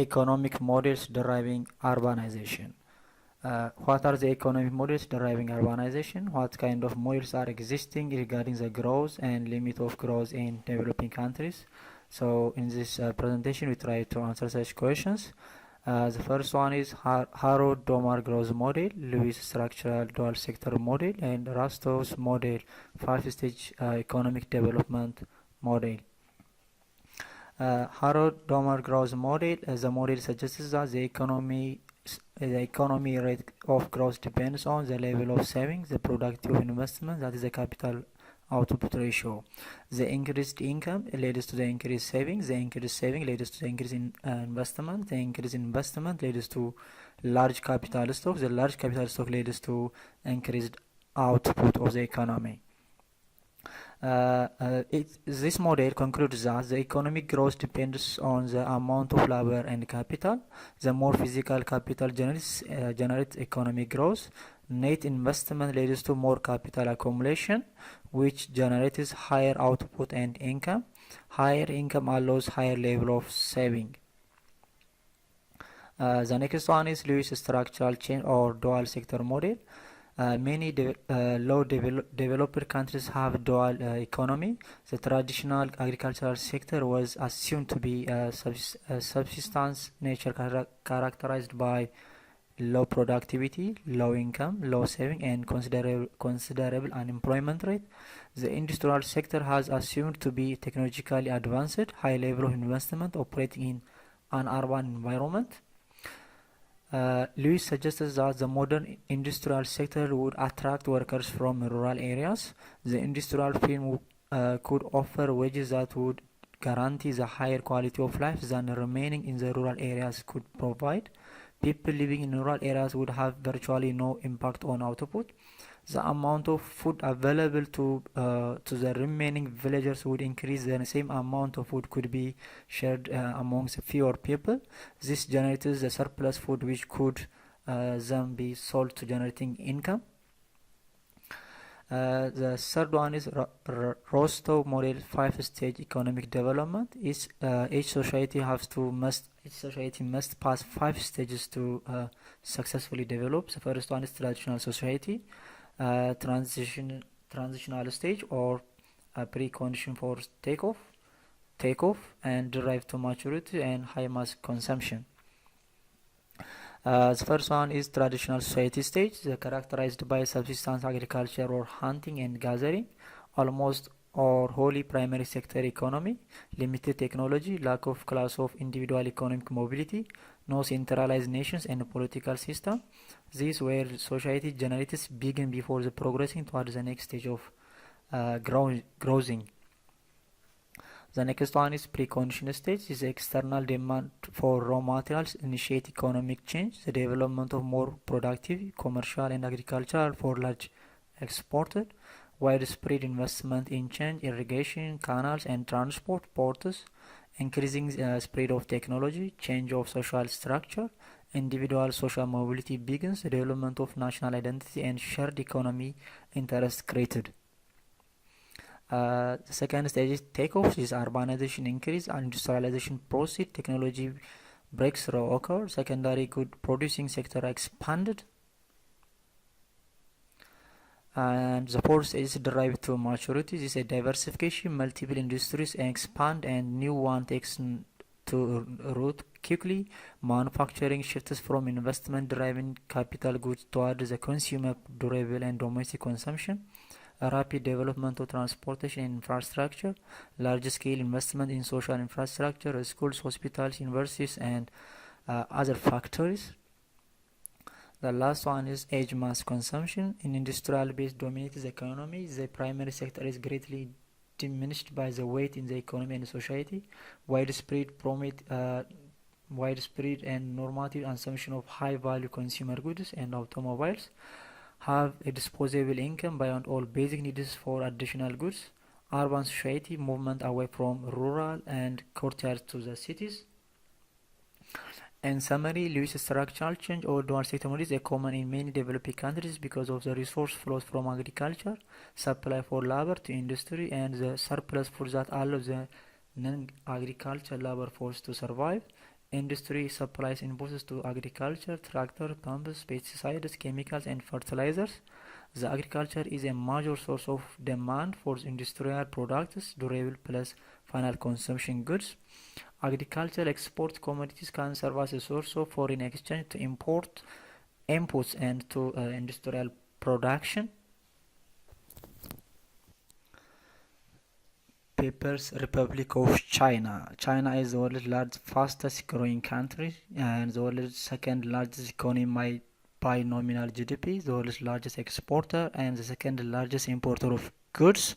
Economic models deriving urbanization. What are the economic models deriving urbanization? What kind of models are existing regarding the growth and limit of growth in developing countries? So in this presentation we try to answer such questions. The first one is Harrod-Domar growth model, Lewis structural dual sector model, and Rostow's model, five-stage economic development model. Harrod-Domar growth model, the model suggests that the economy rate of growth depends on the level of savings, the productive investment, that is the capital output ratio. The increased income leads to the increased savings, the increased saving leads to the increase in investment, the increased investment leads to large capital stock, the large capital stock leads to increased output of the economy. This model concludes that the economic growth depends on the amount of labor and capital. The more physical capital generates economic growth. Net investment leads to more capital accumulation, which generates higher output and income. Higher income allows higher level of saving. The next one is Lewis structural change or dual sector model. Many low developed countries have dual economy. The traditional agricultural sector was assumed to be a subsistence nature characterized by low productivity, low income, low saving, and considerable unemployment rate. The industrial sector has assumed to be technologically advanced, high level of investment, operating in an urban environment. Lewis suggests that the modern industrial sector would attract workers from rural areas. The industrial firm could offer wages that would guarantee the higher quality of life than remaining in the rural areas could provide. People living in rural areas would have virtually no impact on output. The amount of food available to the remaining villagers would increase. The same amount of food could be shared amongst fewer people. This generates the surplus food, which could then be sold to generating income. The third one is Rostow model, five-stage economic development. Each society must pass 5 stages to successfully develop. The first one is traditional society, transitional stage or a precondition for takeoff, and drive to maturity and high mass consumption. The first one is traditional society stage, characterized by subsistence agriculture or hunting and gathering, almost or wholly primary sector economy, limited technology, lack of class of individual economic mobility, no centralized nations and political system. This where society generates begin before the progressing towards the next stage of growing. The next one is precondition stage. Is external demand for raw materials initiate economic change. The development of more productive commercial and agricultural for large exported. Widespread investment in change, irrigation, canals and transport, ports. Increasing spread of technology, change of social structure. Individual social mobility begins. The development of national identity and shared economy interest created. The second stage is takeoff, is urbanization increase, industrialization proceed, technology breakthrough occur, secondary good producing sector expanded, and the fourth stage is derived to maturity. This is a diversification, multiple industries expand and new one takes to root quickly. Manufacturing shifts from investment driving capital goods towards the consumer durable and domestic consumption. Rapid development of transportation and infrastructure, large-scale investment in social infrastructure, schools, hospitals, universities, and other factories. The last one is age mass consumption. In industrial-based dominated economy, the primary sector is greatly diminished by the weight in the economy and society. Widespread and normative consumption of high-value consumer goods and automobiles. Have a disposable income beyond all basic needs for additional goods. Urban society movement away from rural and courtyards to the cities. In summary, Lewis structural change or dual sector model is common in many developing countries because of the resource flows from agriculture, supply for labor to industry, and the surplus for that allows the non-agricultural labor force to survive. Industry supplies inputs to agriculture, tractor, pumps, pesticides, chemicals, and fertilizers. The agriculture is a major source of demand for industrial products, durable plus final consumption goods. Agricultural export commodities can serve as a source of foreign exchange to import inputs and to industrial production. People's Republic of China. China is the world's largest, fastest growing country and the world's second largest economy by nominal GDP, the world's largest exporter and the second largest importer of goods.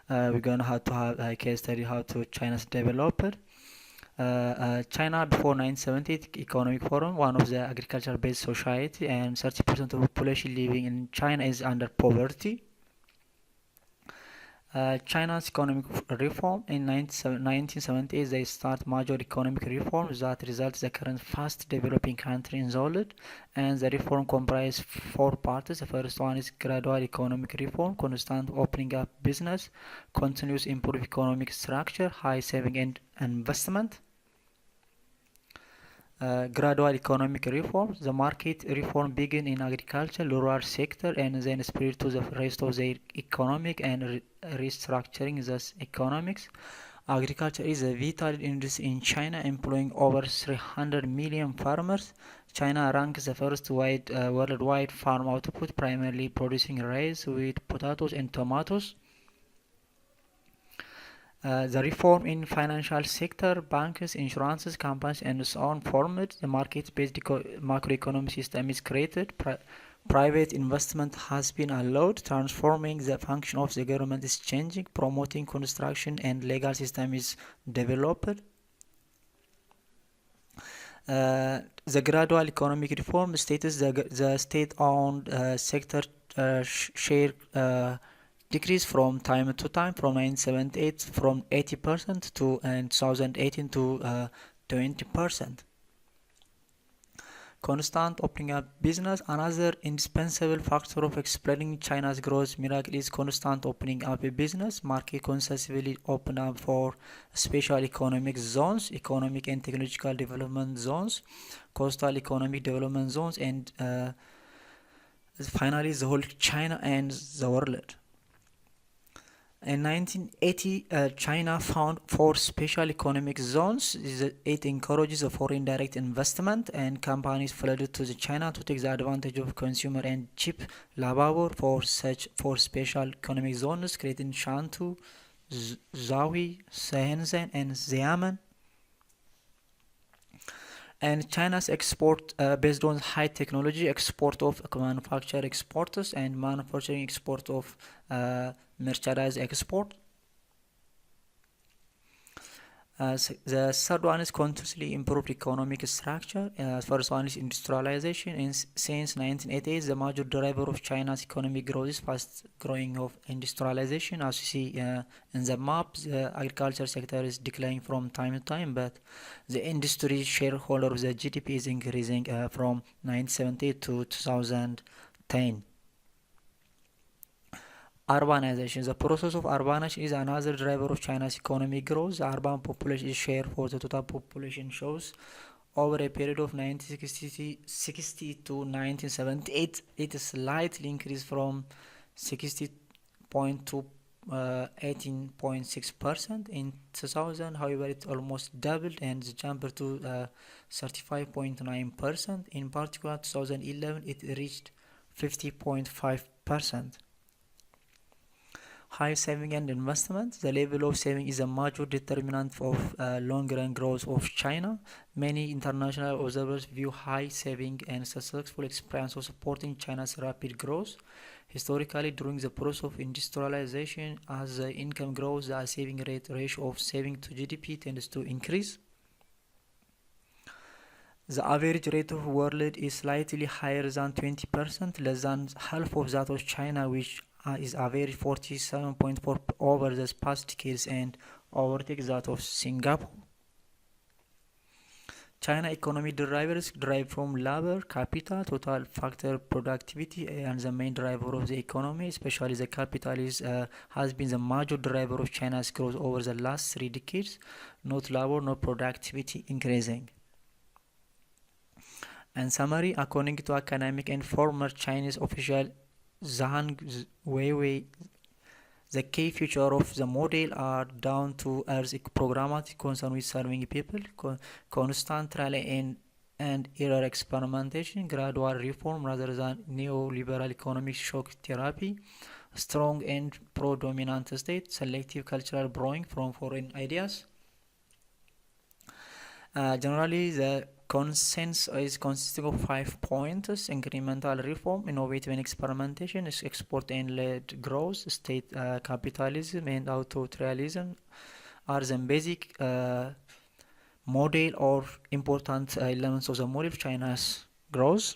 We're gonna have to have a case study how to China's developed. China before 1970 Economic Forum, one of the agriculture-based society, and 30% of the population living in China is under poverty. China's economic reform in 1978, they start major economic reforms that results the current fast developing country in the world, and the reform comprise four parts. The first one is gradual economic reform, constant opening up business, continuous improve economic structure, high saving and investment. Gradual economic reform. The market reform begin in agriculture, rural sector, and then spread to the rest of the economic and restructuring the economics. Agriculture is a vital industry in China, employing over 300 million farmers. China ranks the first worldwide farm output, primarily producing rice, wheat, potatoes, and tomatoes. The reform in financial sector, banks, insurances, companies, and so on formed. The market-based macroeconomic system is created. Private investment has been allowed. Transforming the function of the government is changing. Promoting construction and legal system is developed. The gradual economic reform states the state-owned sector share decrease from time to time from 1978 from 80% to in 2018 to 20%. Constant opening up business. Another indispensable factor of explaining China's growth miracle is constant opening up a business. Market constantly open up for special economic zones, economic and technological development zones, coastal economic development zones, and finally the whole China and the world. In 1980, China found four special economic zones. It encourages a foreign direct investment, and companies flooded to China to take the advantage of consumer and cheap labor for such four special economic zones, creating Shantou, Zhaohui, Shenzhen, and Xiamen. And China's export based on high technology, export of manufacture exporters, and manufacturing export of merchandise export. The third one is continuously improved economic structure. First one is industrialization. Since 1988, the major driver of China's economic growth is fast growing of industrialization. As you see in the map, the agriculture sector is declining from time to time, but the industry shareholder of the GDP is increasing from 1970 to 2010. Urbanization. The process of urbanization is another driver of China's economic growth. The urban population share for the total population shows over a period of 1960 to 1978, it slightly increased from 60.2 to 18.6%. In 2000, however, it almost doubled and jumped to 35.9%. In particular, 2011, it reached 50.5%. High saving and investment. The level of saving is a major determinant of long-run growth of China. Many international observers view high saving and successful experience of supporting China's rapid growth. Historically, during the process of industrialization, as the income grows, the saving rate ratio of saving to GDP tends to increase. The average rate of world is slightly higher than 20%, less than half of that of China, which is average 47.4 over the past decades and overtakes that of Singapore. China economy drivers derive from labor, capital, total factor productivity, and the main driver of the economy, especially the capital, has been the major driver of China's growth over the last 3 decades, not labor, not productivity increasing. In summary, according to academic and former Chinese official Zhang Weiwei, the key features of the model are down to earth programmatic concern with serving people, constant trial and error experimentation, gradual reform rather than neoliberal economic shock therapy, strong and pro-dominant state, selective cultural borrowing from foreign ideas. Generally, the consensus is consisting of 5 points: incremental reform, innovative and experimentation, export and led growth, state capitalism, and authoritarianism are the basic model or important elements of the model of China's growth.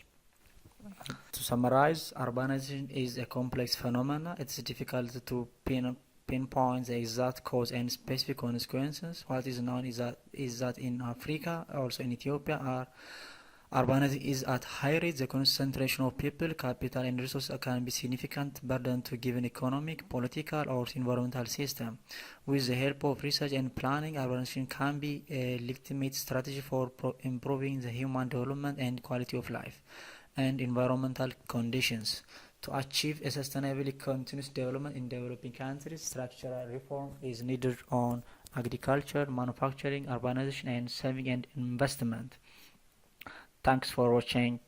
To summarize, urbanization is a complex phenomenon. It's difficult to pinpoint the exact cause and specific consequences. What is known is that in Africa, also in Ethiopia, urbanization is at high rate. The concentration of people, capital, and resources can be significant burden to given economic, political, or environmental system. With the help of research and planning, urbanization can be a legitimate strategy for improving the human development and quality of life and environmental conditions. To achieve a sustainably continuous development in developing countries, structural reform is needed on agriculture, manufacturing, urbanization, and saving and investment. Thanks for watching.